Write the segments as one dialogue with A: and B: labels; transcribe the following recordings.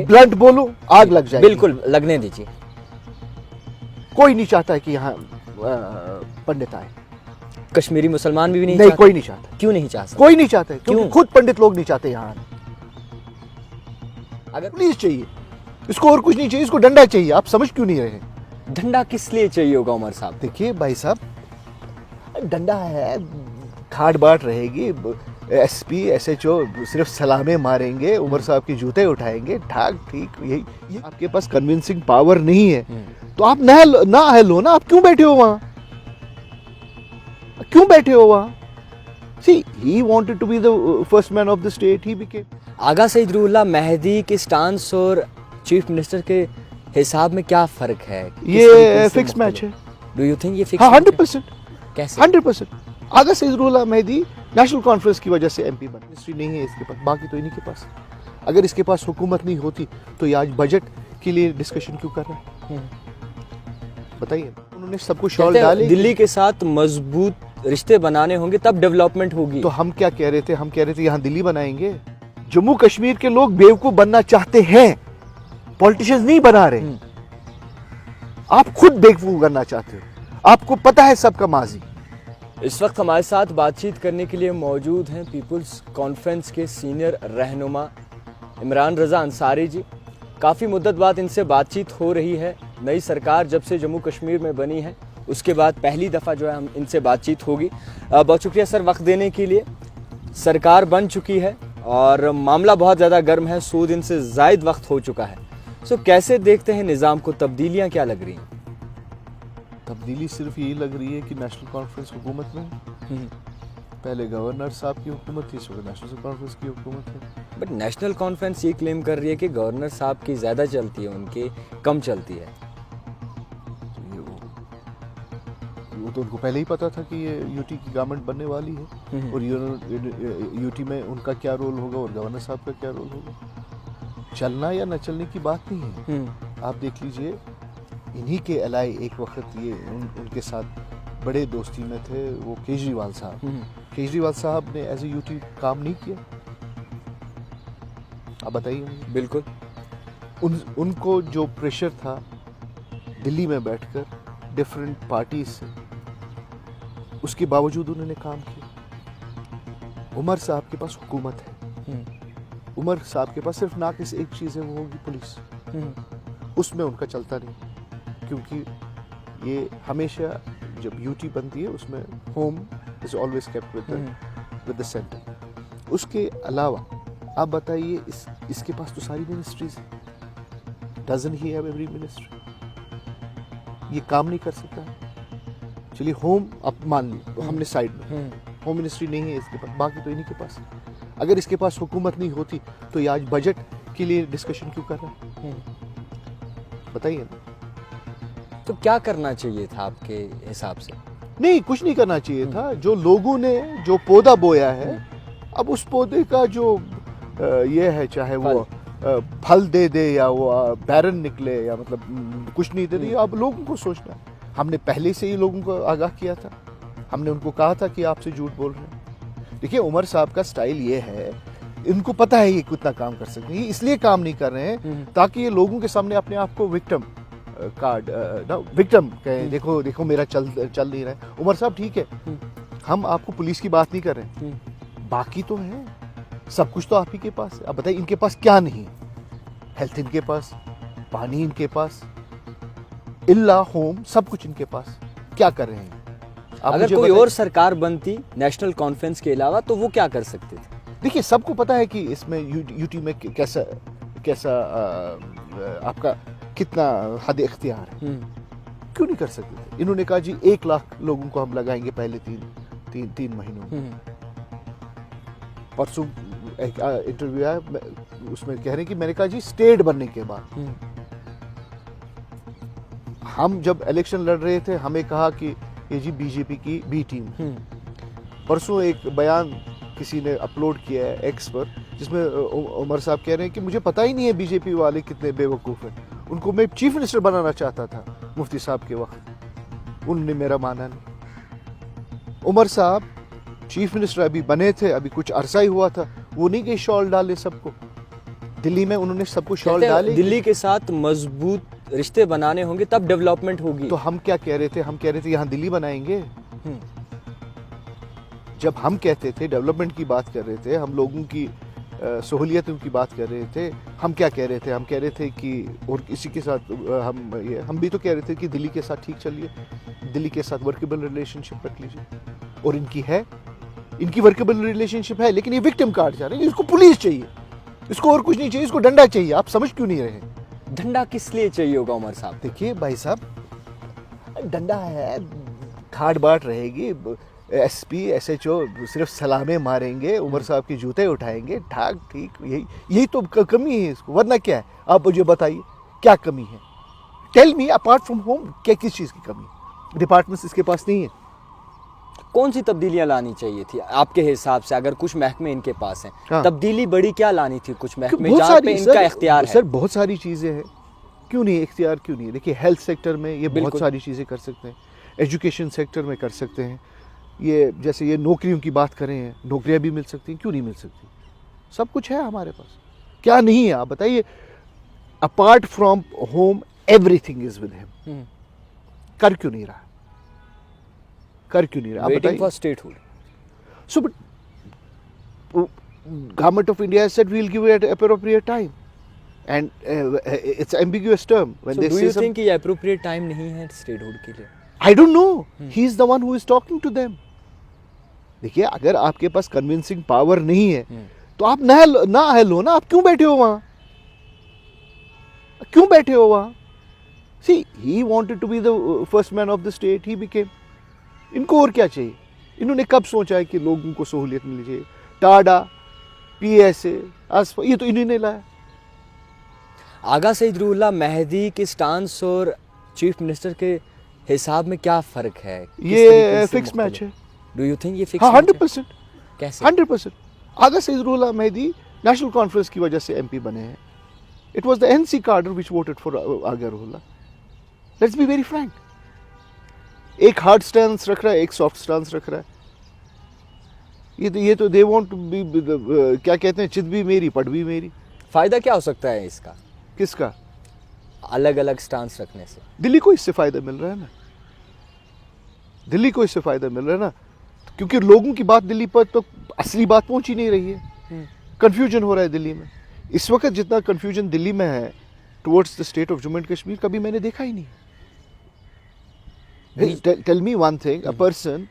A: Blunt बोलूं, आग लग जाएगी।
B: बिल्कुल लगने दीजिए।
A: कोई नहीं चाहता है कि यहाँ पंडित आए।
B: कश्मीरी मुसलमान भी नहीं
A: नहीं,
B: चाहते?
A: कोई नहीं चाहता।
B: क्यों नहीं चाहते?
A: कोई नहीं चाहते, क्योंकि
B: क्यों?
A: खुद पंडित लोग नहीं चाहते यहाँ आने।
B: अगर
A: पुलिस चाहिए इसको, और कुछ नहीं चाहिए इसको, डंडा चाहिए। आप समझ क्यों नहीं रहे?
B: डंडा किस लिए चाहिए होगा उमर साहब?
A: देखिए भाई साहब, डंडा है, खाट बाट रहेगी, एसपी एसएचओ सिर्फ सलामे मारेंगे, उमर साहब के जूते उठाएंगे, ठाक ठीक। यही आपके पास कन्विंसिंग पावर नहीं है तो आप ना लो ना। आप क्यों बैठे हो वहां? क्यों बैठे हो वहां? See, he wanted to be the first man of the state. He became.
B: आगा सईद रूहुल्लाह मेहदी के स्टांस और चीफ मिनिस्टर के हिसाब में क्या फर्क है?
A: ये फिक्स मैच है।
B: डू यू थिंक ये फिक्स?
A: हाँ, 100%।
B: कैसे?
A: 100%। आगा सईद रूहुल्लाह मेहदी नेशनल कॉन्फ्रेंस की वजह से एमपी बना। मिनिस्ट्री नहीं है इसके पास, बाकी तो इन्हीं के पास। अगर इसके पास हुकूमत नहीं होती तो ये आज बजट के लिए डिस्कशन क्यों कर रहा है? बताइए। उन्होंने सबको शॉल डाले।
B: दिल्ली के साथ मजबूत रिश्ते बनाने होंगे तब डेवलपमेंट होगी।
A: तो हम क्या कह रहे थे? हम कह रहे थे यहाँ दिल्ली बनाएंगे। जम्मू कश्मीर के लोग बेवकूफ बनना चाहते हैं, पॉलिटिशियंस नहीं बना रहे। आप खुद बेवकूफ बनना चाहते हो। आपको पता है सबका माजी।
B: इस वक्त हमारे साथ बातचीत करने के लिए मौजूद हैं पीपुल्स कॉन्फ्रेंस के सीनियर रहनुमा इमरान रजा अंसारी जी। काफ़ी मुद्दत बाद इनसे बातचीत हो रही है। नई सरकार जब से जम्मू कश्मीर में बनी है उसके बाद पहली दफ़ा जो है हम इनसे बातचीत होगी। बहुत शुक्रिया सर वक्त देने के लिए। सरकार बन चुकी है और मामला बहुत ज़्यादा गर्म है, 100 दिन से ज़ायद वक्त हो चुका है। सो कैसे देखते हैं निज़ाम को? तब्दीलियाँ क्या लग रही हैं?
A: तब्दीली सिर्फ यही लग रही है कि नेशनल कॉन्फ्रेंस हुकूमत में है। पहले गवर्नर साहब की हुकूमत थी, इस वक्त नेशनल कॉन्फ्रेंस की हुकूमत है।
B: बट नेशनल कॉन्फ्रेंस ये क्लेम कर रही है कि गवर्नर साहब की ज़्यादा चलती है, उनकी कम चलती है।
A: वो तो उनको पहले ही पता था कि ये यूटी की गवर्नमेंट बनने वाली है और यूटी में उनका क्या रोल होगा और गवर्नर साहब का क्या रोल होगा। चलना या न चलने की बात नहीं है। आप देख लीजिए, इन्हीं के अलाए एक वक्त ये उनके साथ बड़े दोस्ती में थे वो केजरीवाल साहब। केजरीवाल साहब ने एज ए यूटी काम नहीं किया। आप बताइए मुझे।
B: बिल्कुल।
A: उनको जो प्रेशर था दिल्ली में बैठकर डिफरेंट पार्टीज से, उसके बावजूद उन्होंने काम किया। उमर साहब के पास हुकूमत है। उमर साहब के पास सिर्फ नाकिस एक चीज़ है, वो होगी पुलिस। उसमें उनका चलता नहीं, क्योंकि ये हमेशा जब यूटी बनती है उसमें home is always kept with the centre. उसके अलावा आप बताइए, इसके पास तो सारी मिनिस्ट्रीज हैं। Doesn't he have every ministry? ये काम नहीं कर सकता। चलिए होम अब मान ली तो हमने साइड में, होम मिनिस्ट्री नहीं है इसके पास, बाकी तो इन्हीं के पास। अगर इसके पास हुकूमत नहीं होती तो ये आज बजट के लिए डिस्कशन क्यों कर रहा है? बताइए ना।
B: तो क्या करना चाहिए था आपके हिसाब से?
A: नहीं, कुछ नहीं करना चाहिए था। जो लोगों ने जो पौधा बोया है, अब उस पौधे का जो ये है, चाहे वो फल दे दे या वो बैरन निकले या मतलब कुछ नहीं दे दे, अब लोगों को सोचना है। हमने पहले से ही लोगों को आगाह किया था। हमने उनको कहा था कि आपसे झूठ बोल रहे हैं। देखिए, उमर साहब का स्टाइल ये है, इनको पता है ये कितना काम कर सकते हैं, इसलिए काम नहीं कर रहे हैं ताकि ये लोगों के सामने अपने आप को विक्टिम कार्ड विक्टिम कहें। देखो देखो मेरा चल नहीं रहा है। उमर साहब ठीक है, हम आपको पुलिस की बात नहीं कर रहे, बाकी तो है, सब कुछ तो आप ही के पास है। अब बताइए, इनके पास क्या नहीं? हेल्थ इनके पास, पानी इनके पास, इल्ला होम, सब कुछ इनके पास। क्या कर रहे हैं?
B: अगर कोई और सरकार बनती नेशनल कॉन्फ्रेंस के अलावा तो वो क्या कर सकते थे?
A: देखिए, सबको पता है कि इसमें यूटी में कैसा आपका कितना हद इख्तियार है। क्यों नहीं कर सकते थे? इन्होंने कहा जी 1 लाख लोगों को हम लगाएंगे पहले तीन महीनों में। परसों एक इंटरव्यू आया, उसमें कह रहे हैं कि मैंने कहा जी स्टेट बनने के बाद, हम जब इलेक्शन लड़ रहे थे हमें कहा कि ये जी बीजेपी की बी टीम। परसों एक बयान किसी ने अपलोड किया है एक्स पर, जिसमें उमर साहब कह रहे हैं कि मुझे पता ही नहीं है बीजेपी वाले कितने बेवकूफ़ हैं, उनको मैं चीफ मिनिस्टर बनाना चाहता था मुफ्ती साहब के वक्त, उन्होंने मेरा माना नहीं। उमर साहब चीफ मिनिस्टर अभी बने थे, अभी कुछ अरसा ही हुआ था, वो नहीं गए शॉल डाले सबको। दिल्ली में उन्होंने सबको शॉल
B: कहते हैं,
A: डाले।
B: दिल्ली के साथ मजबूत रिश्ते बनाने होंगे तब डेवलपमेंट होगी।
A: तो हम क्या कह रहे थे? हम कह रहे थे यहाँ दिल्ली बनाएंगे।
B: हम्म,
A: जब हम कहते थे डेवलपमेंट की बात कर रहे थे, हम लोगों की सहूलियतों की बात कर रहे थे, हम क्या कह रहे थे? हम कह रहे थे कि और इसी के साथ हम भी तो कह रहे थे कि दिल्ली के साथ ठीक चलिए, दिल्ली के साथ वर्केबल रिलेशनशिप रख लीजिए। और इनकी वर्केबल रिलेशनशिप है, लेकिन ये विक्टिम कार्ड जा रहे हैं। इसको पुलिस चाहिए, इसको और कुछ नहीं चाहिए, इसको डंडा चाहिए। आप समझ क्यों नहीं रहे?
B: डंडा किस लिए चाहिए होगा उमर साहब?
A: देखिए भाई साहब, डंडा है, ठाट बाट रहेगी, एसपी एसएचओ सिर्फ सलामे मारेंगे, उमर साहब के जूते उठाएंगे, ठाक ठीक, यही तो कमी है इसको। वरना क्या है? आप मुझे बताइए क्या कमी है? Tell me, apart from home क्या किस चीज़ की कमी है? डिपार्टमेंट्स इसके पास नहीं है।
B: कौन सी तब्दीलियां लानी चाहिए थी आपके हिसाब से? अगर कुछ महकमे इनके पास हैं,
A: हाँ।
B: तब्दीली बड़ी क्या लानी थी? कुछ महकमे
A: बहुत
B: जहाँ पे
A: सारी
B: इनका इख्तियार है।
A: सर बहुत सारी चीज़ें हैं, क्यों नहीं इख्तियार, क्यों नहीं? देखिए हेल्थ सेक्टर में ये बहुत
B: बिल्कुल।
A: सारी चीज़ें कर सकते हैं, एजुकेशन सेक्टर में कर सकते हैं, ये जैसे ये नौकरियों की बात करें, नौकरियां भी मिल सकती हैं, क्यों नहीं मिल सकती? सब कुछ है हमारे पास, क्या नहीं है? आप बताइए। Apart from home everything is with him. कर क्यों नहीं रहा? कर क्यों नहीं रहा? आप
B: वेटिंग फॉर
A: बताइए।
B: Statehood.
A: So, but government of India has said we'll give it at appropriate time, and it's ambiguous term when
B: So
A: they
B: do
A: say
B: you
A: some.
B: think ये appropriate time नहीं है स्टेटहुड के लिए?
A: I don't know. He is the one who is talking to them. देखिए, अगर आपके पास convincing power नहीं है तो आप ना लो ना। आप क्यों बैठे हो वहां? क्यों बैठे हो वहां? See, he wanted to be the first man of the state. He became. इनको और क्या चाहिए? इन्होंने कब सोचा है कि लोगों को सहूलियत मिलनी चाहिए? टाडा, पीएसए, ये तो इन्होंने लाया।
B: आगा सईदुल्लाह मेहदी के स्टांस और चीफ मिनिस्टर के हिसाब में क्या फर्क है?
A: ये फिक्स मैच है।
B: डू यू थिंक ये फिक्स?
A: हाँ, 100%।
B: कैसे?
A: 100%। आगा सईदुल्लाह मेहदी नेशनल कॉन्फ्रेंस की वजह से एमपी बने हैं। It was the NC cadre which voted for Agharullah. Let's be very frank. एक हार्ड स्टैंस रख रहा है, एक सॉफ्ट स्टैंस रख रहा है। ये तो दे वांट टू बी, क्या कहते हैं, चित भी मेरी पट भी मेरी।
B: फायदा क्या हो सकता है इसका,
A: किसका?
B: अलग अलग स्टांस रखने से?
A: दिल्ली को इससे फायदा मिल रहा है ना, दिल्ली को इससे फायदा मिल रहा है ना, क्योंकि लोगों की बात दिल्ली पर तो असली बात पहुंच ही नहीं रही है। कंफ्यूजन हो रहा है दिल्ली में। इस वक्त जितना कंफ्यूजन दिल्ली में है towards the state of Jammu and Kashmir, कभी मैंने देखा ही नहीं। Tell me one thing, a person,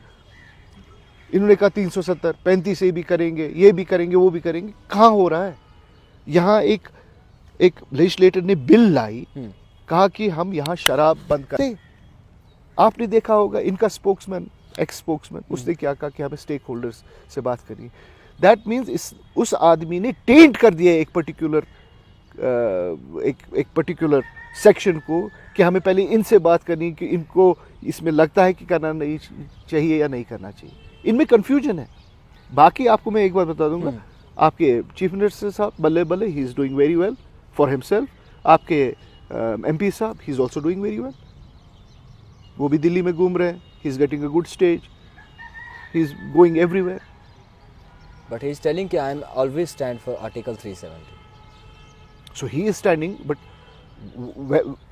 A: इन्होंने कहा 370, 35 ये भी करेंगे, ये भी करेंगे, वो भी करेंगे। कहाँ हो रहा है? यहाँ एक लेजिस्लेटर ने बिल लाई, कहा कि हम यहाँ शराब बंद करें। आपने देखा होगा इनका स्पोक्समैन, एक्स स्पोक्समैन, उसने क्या कहा कि हमें स्टेक होल्डर्स से बात करनी। दैट मीन्स उस आदमी ने टेंट कर दिया एक पर्टिकुलर सेक्शन को कि हमें पहले इनसे बात करनी, कि इनको इसमें लगता है कि करना नहीं चाहिए या नहीं करना चाहिए। इनमें कंफ्यूजन है। बाकी आपको मैं एक बार बता दूंगा, आपके चीफ मिनिस्टर साहब बल्ले बल्ले, he is doing very well for himself. आपके एमपी साहब, he is also doing very well. वो भी दिल्ली में घूम रहे हैं, he is getting a good stage, he is going everywhere.
B: But he is telling कि I am always stand for article 370.
A: So he is standing, but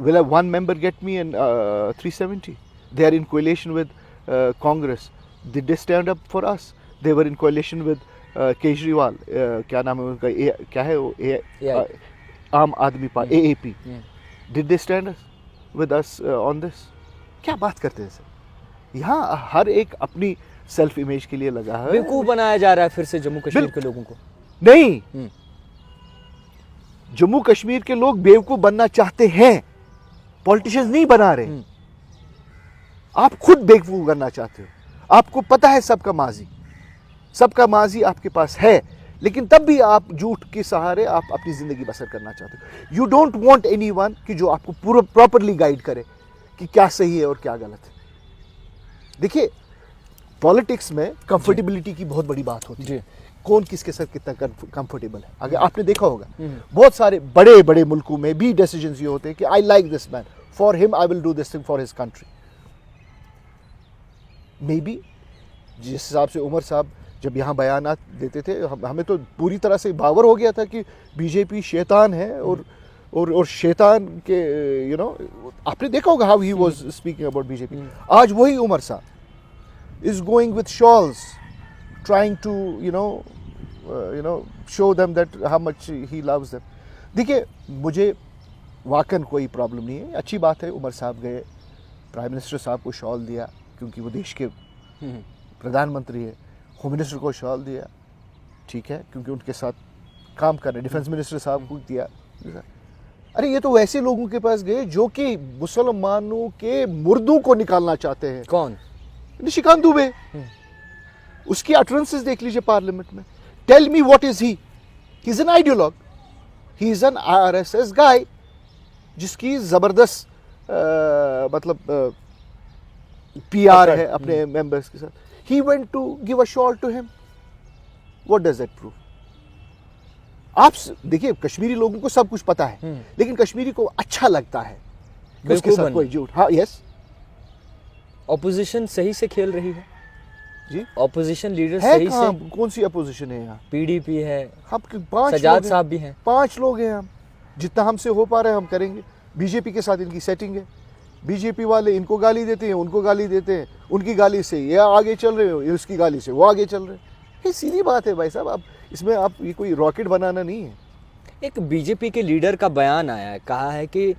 A: will one member get me in 370? They are in coalition with Congress. Did they stand up for us? They were in coalition with Kejriwal. क्या नाम है उनका? क्या है वो? आम आदमी party, AAP. Did they stand with us on this? क्या बात करते हैं सर? यहाँ हर एक अपनी सेल्फ इमेज के लिए लगा है।
B: बेवकूफ बनाया जा रहा है फिर से जम्मू कश्मीर के लोगों को।
A: नहीं, जम्मू कश्मीर के लोग बेवकूफ बनना चाहते हैं, पॉलिटिशियंस नहीं बना रहे। आप खुद बेवकूफ बनना चाहते हो। आपको पता है सबका माजी आपके पास है, लेकिन तब भी आप झूठ के सहारे आप अपनी जिंदगी बसर करना चाहते हो। यू डोंट वांट एनीवन कि जो आपको पूरा प्रॉपरली गाइड करे कि क्या सही है और क्या गलत है। देखिए, पॉलिटिक्स में कंफर्टेबिलिटी की बहुत बड़ी बात होती है। कौन किसके साथ कितना कंफर्टेबल है। अगर आपने देखा होगा, बहुत सारे बड़े बड़े मुल्कों में भी डिसीजंस ये होते हैं कि I like this man, for him I will do this thing for his country. May be जिस हिसाब से उमर साहब जब यहाँ बयानात देते थे हमें तो पूरी तरह से बावर हो गया था कि बीजेपी शैतान है और शैतान के आपने देखा होगा how he was speaking about BJP. आज वही उमर साहब is going with shawls trying to show them that how much he loves them. देखिए मुझे वाकई कोई प्रॉब्लम नहीं है, अच्छी बात है उमर साहब गए, प्राइम मिनिस्टर साहब को शॉल दिया क्योंकि वो देश के प्रधानमंत्री है, होम मिनिस्टर को शॉल दिया, ठीक है, क्योंकि उनके साथ काम कर रहे, डिफेंस मिनिस्टर साहब को दिया। अरे ये तो वैसे लोगों के पास गए जो कि मुसलमानों के मुर्दों को निकालना चाहते हैं।
B: कौन?
A: निशिकांत दुबे। उसकी अटरेंसेस देख लीजिए पार्लियामेंट में। Tell me what is he is an ideologue, he is an RSS guy जिसकी जबरदस्त मतलब पीआर है अपने मेंबर्स के साथ। He went to give a shawl to him. What does that prove? आप देखिए कश्मीरी लोगों को सब कुछ पता है, लेकिन कश्मीरी को अच्छा लगता है कि उसके साथ कोई झूठ। हाँ यस,
B: ऑपोजिशन सही से खेल रही है
A: जी,
B: ऑपोजिशन लीडर
A: है
B: सही से।
A: कौन सी अपोजिशन है यहाँ?
B: पीडीपी है,
A: हम 5
B: सजाद साहब भी हैं,
A: 5 लोग हैं। हम जितना हमसे हो पा रहे हैं हम करेंगे। बीजेपी के साथ इनकी सेटिंग है, बीजेपी वाले इनको गाली देते हैं, उनको गाली देते हैं, उनकी गाली से ये आगे चल रहे हो, ये उसकी गाली से वो आगे चल रहे हैं। ये सीधी बात है भाई साहब, आप इसमें आप ये कोई रॉकेट बनाना नहीं है।
B: एक बीजेपी के लीडर का बयान आया है, कहा है कि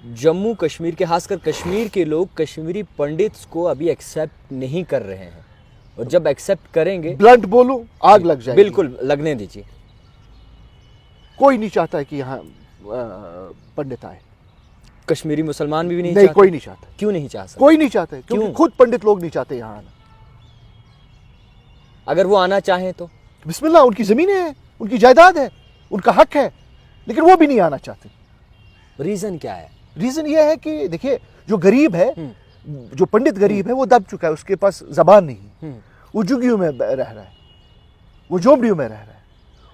B: जम्मू कश्मीर के खासकर कश्मीर के लोग कश्मीरी पंडित्स को अभी एक्सेप्ट नहीं कर रहे हैं और जब एक्सेप्ट करेंगे,
A: ब्लंट बोलूं, आग लग जाएगी।
B: बिल्कुल लगने दीजिए।
A: कोई नहीं चाहता है कि यहाँ पंडित आए।
B: कश्मीरी मुसलमान भी नहीं
A: नहीं,
B: चाहते।
A: कोई नहीं चाहता।
B: क्यों नहीं चाह सकते?
A: कोई नहीं चाहता है, क्योंकि
B: क्यों?
A: खुद पंडित लोग नहीं चाहते यहाँ आना।
B: अगर वो आना चाहें तो
A: बिस्मिल्लाह, उनकी जमीनें हैं, उनकी जायदाद है, उनका हक है, लेकिन वो भी नहीं आना चाहते।
B: रीजन क्या है?
A: रीजन ये है कि देखिए जो गरीब है, जो पंडित गरीब है, वो दब चुका है, उसके पास जबान नहीं है, वो झुग्गियों में रह रहा है, वो झोपड़ियों में रह रहा है।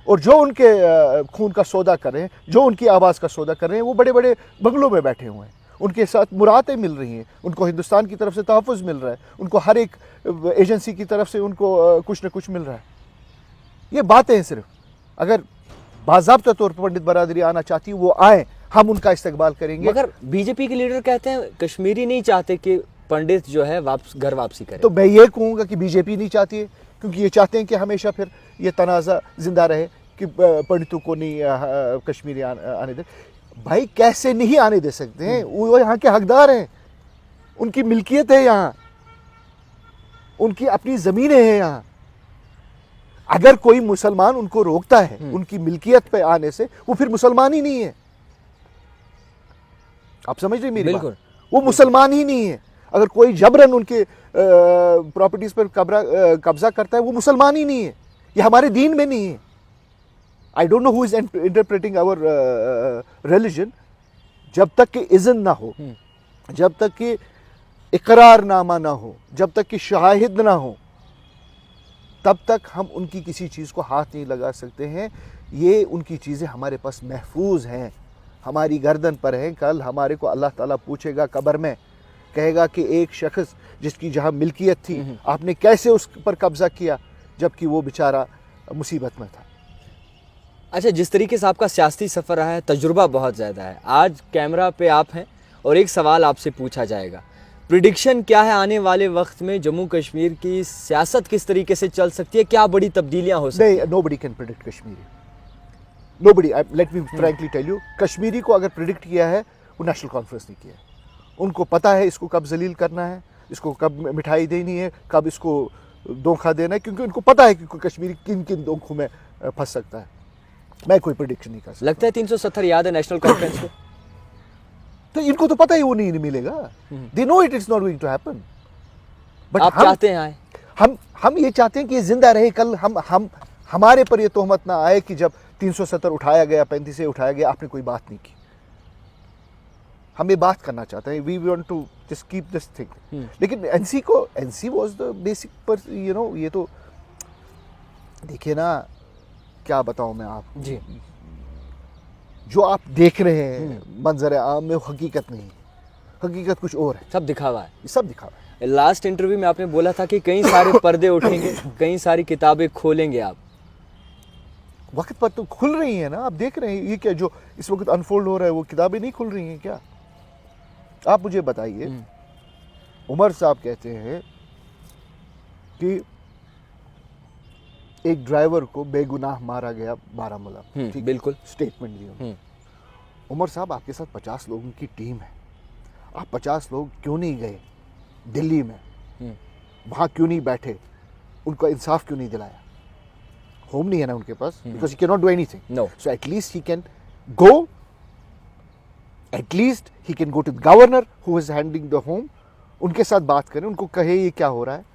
A: और जो उनके खून का सौदा कर रहे हैं, जो उनकी आवाज़ का सौदा कर रहे हैं, वो बड़े बड़े बंगलों में बैठे हुए हैं, उनके साथ मुरातें मिल रही हैं, उनको हिंदुस्तान की तरफ से तहफ़्फ़ुज़ मिल रहा है, उनको हर एक एजेंसी की तरफ से उनको कुछ न कुछ मिल रहा है। ये बातें हैं सिर्फ। अगर बाज़ाब्ता तौर पर पंडित बरादरी आना चाहती है, वो आए, हम उनका इस्तकबाल करेंगे।
B: मगर बीजेपी के लीडर कहते हैं कश्मीरी नहीं चाहते कि पंडित जो है घर वापसी करे।
A: तो मैं ये कहूँगा कि बीजेपी नहीं चाहती है, क्योंकि ये चाहते हैं कि हमेशा फिर ये तनाज़ा जिंदा रहे कि पंडितों को नहीं कश्मीरी आने दे। भाई कैसे नहीं आने दे सकते हैं? वो यहाँ के हकदार हैं, उनकी मिल्कियत है यहाँ, उनकी अपनी ज़मीनें हैं यहाँ। अगर कोई मुसलमान उनको रोकता है उनकी मिल्कियत पे आने से, वो फिर मुसलमान ही नहीं है। आप समझ रहे मेरी बात? वो मुसलमान ही नहीं है। अगर कोई जबरन उनके प्रॉपर्टीज पर कब्जा करता है, वो मुसलमान ही नहीं है। ये हमारे दीन में नहीं है। I don't know who is interpreting our religion. जब तक कि इज़्न ना हो, जब तक कि इकरारनामा ना हो, जब तक कि शाहिद ना हो, तब तक हम उनकी किसी चीज़ को हाथ नहीं लगा सकते हैं। ये उनकी चीज़ें हमारे पास महफूज हैं, हमारी गर्दन पर हैं। कल हमारे को अल्लाह ताला पूछेगा कब्र में, कहेगा कि एक शख्स जिसकी जहाँ मिल्कियत थी, आपने कैसे उस पर कब्जा किया जबकि वो बेचारा मुसीबत में था।
B: अच्छा, जिस तरीके से आपका सियासी सफ़र रहा है, तजुर्बा बहुत ज़्यादा है, आज कैमरा पे आप हैं और एक सवाल आपसे पूछा जाएगा। प्रिडिक्शन क्या है आने वाले वक्त में जम्मू कश्मीर की सियासत किस तरीके से चल सकती है? क्या बड़ी तब्दीलियां हो सकती हैं?
A: Nobody can predict Kashmiri, nobody. Let me frankly tell you, Kashmiri को अगर प्रिडिक्ट किया है, वो नेशनल कॉन्फ्रेंस ने किया है। उनको पता है इसको कब जलील करना है, इसको कब मिठाई देनी है, कब इसको धोखा देना है, क्योंकि उनको पता है कि कश्मीरी किन किन धोखों में फंस सकता है। मैं कोई प्रिडिक्शन नहीं कर सकता।
B: लगता है 370 याद है नेशनल कॉन्फ्रेंस को?
A: तो इनको तो पता ही वो नहीं मिलेगा। They know it is not going to happen. But
B: आप चाहते हैं आए?
A: हम ये चाहते हैं कि ये जिंदा रहे। कल हम हमारे पर ये तोहमत ना आए कि जब 370 उठाया गया, 35 से उठाया गया, आपने कोई बात नहीं की। हम ये बात करना चाहते हैं, we want to just keep this thing. लेकिन एनसी वाज द बेसिक पर, यू नो, ये तो देखिए ना, क्या बताऊं मैं आपको
B: जी।
A: जो आप देख रहे हैं मंजर आम में, हकीकत नहीं, हकीकत कुछ और है।
B: सब दिखावा है।
A: ये सब दिखावा है।
B: लास्ट इंटरव्यू में आपने बोला था कि कई सारे पर्दे उठेंगे, कई सारी किताबें खोलेंगे आप।
A: वक्त पर तो खुल रही है ना, आप देख रहे हैं ये क्या जो इस वक्त अनफोल्ड हो रहा है, वो किताबें नहीं खुल रही हैं क्या? आप मुझे बताइए, उमर साहब कहते हैं कि एक ड्राइवर को बेगुनाह मारा गया बारामूला, ठीक,
B: बिल्कुल
A: स्टेटमेंट दी उन्होंने। उमर साहब, आपके साथ 50 लोगों की टीम है, आप 50 लोग क्यों नहीं गए दिल्ली में, वहां क्यों नहीं बैठे, उनको इंसाफ क्यों नहीं दिलाया? होम नहीं है ना उनके पास, because he can not do anything.
B: No.
A: So at least he can go, at least he can go to the governor who is handling the home, उनके साथ बात करें, उनको कहे ये क्या हो रहा है।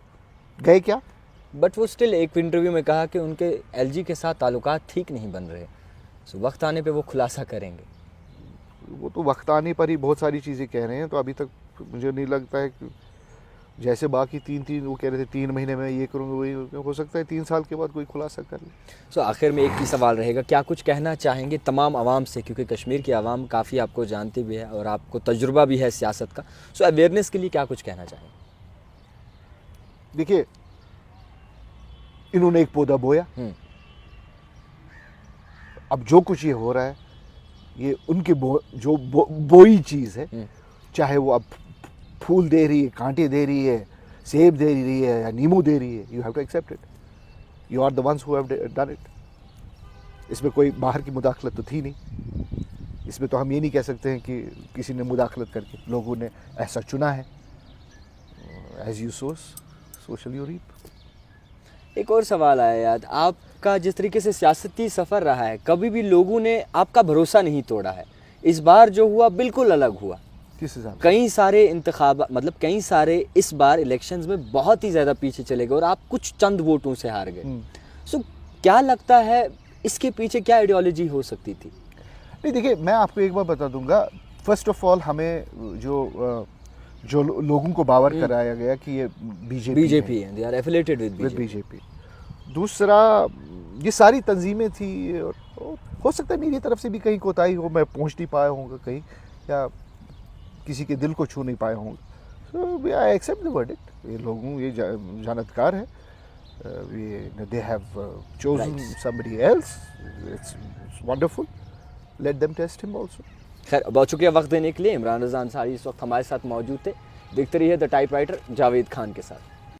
A: गए क्या?
B: बट वो स्टिल एक इंटरव्यू में कहा कि उनके एलजी के साथ ताल्लुकात ठीक नहीं बन रहे, सो वक्त आने पे वो खुलासा करेंगे।
A: वो तो वक्त आने पर ही बहुत सारी चीज़ें कह रहे हैं, तो अभी तक मुझे नहीं लगता है कि जैसे बाकी तीन वो कह रहे थे 3 महीने में ये करूँगा, वही हो सकता है 3 साल के बाद कोई खुलासा कर ले।
B: सो आखिर में एक ही सवाल रहेगा, क्या कुछ कहना चाहेंगे तमाम आवाम से, क्योंकि कश्मीर की आवाम काफ़ी आपको जानती भी है और आपको तजुर्बा भी है सियासत का, सो अवेयरनेस के लिए क्या कुछ कहना चाहेंगे?
A: देखिए, इन्होंने एक पौधा बोया, अब जो कुछ ये हो रहा है ये उनके बोई चीज़ है, चाहे वो अब फूल दे रही है, कांटे दे रही है, सेब दे रही है या नींबू दे रही है, you have to accept it, you are the ones who have done it. इसमें कोई बाहर की मुदाखलत तो थी नहीं, इसमें तो हम ये नहीं कह सकते हैं कि किसी ने मुदाखलत करके, लोगों ने ऐसा चुना है, as you sow you reap.
B: एक और सवाल आया याद, आपका जिस तरीके से सियासती सफ़र रहा है, कभी भी लोगों ने आपका भरोसा नहीं तोड़ा है। इस बार जो हुआ बिल्कुल अलग हुआ।
A: किस हिसाब से?
B: कई सारे इंतखाब, मतलब कई सारे इस बार इलेक्शंस में बहुत ही ज़्यादा पीछे चले गए और आप कुछ चंद वोटों से हार गए। सो क्या लगता है इसके पीछे क्या आइडियोलॉजी हो सकती थी?
A: नहीं, देखिए, मैं आपको एक बार बता दूंगा, फर्स्ट ऑफ ऑल हमें जो लोगों को बावर कराया गया कि ये बीजेपी
B: है, they are affiliated with
A: BJP. दूसरा, ये सारी तंजीमें थी और हो सकता है मेरी तरफ से भी कहीं कोताही हो, मैं पहुंच नहीं पाया होऊंगा कहीं, या किसी के दिल को छू नहीं पाया होंगे। So I accept the verdict. ये लोगों, ये जानतकार है, they have chosen somebody else, it's wonderful, let them test him also.
B: खैर, बहुत शुक्रिया वक्त देने के लिए। इमरान रज़ा अंसारी इस वक्त हमारे साथ मौजूद थे। देखते रहिए द टाइपराइटर जावेद खान के साथ।